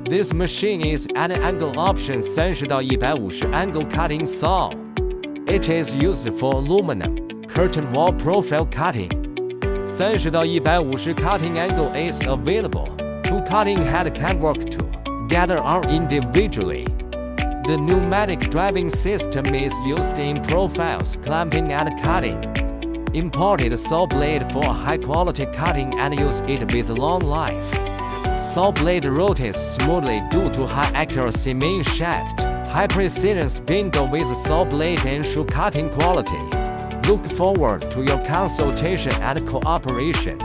This machine is an angle option 30到150 angle cutting saw. It is used for aluminum curtain wall profile cutting. 30到150 cutting angle is available. Two cutting head can work together or individually. The pneumatic driving system is used in profiles, clamping and cutting. Imported saw blade for high quality cutting and use it with long life. Saw blade rotates smoothly due to high accuracy main shaft. High precision spindle with saw blade ensure cutting quality. Look forward to your consultation and cooperation.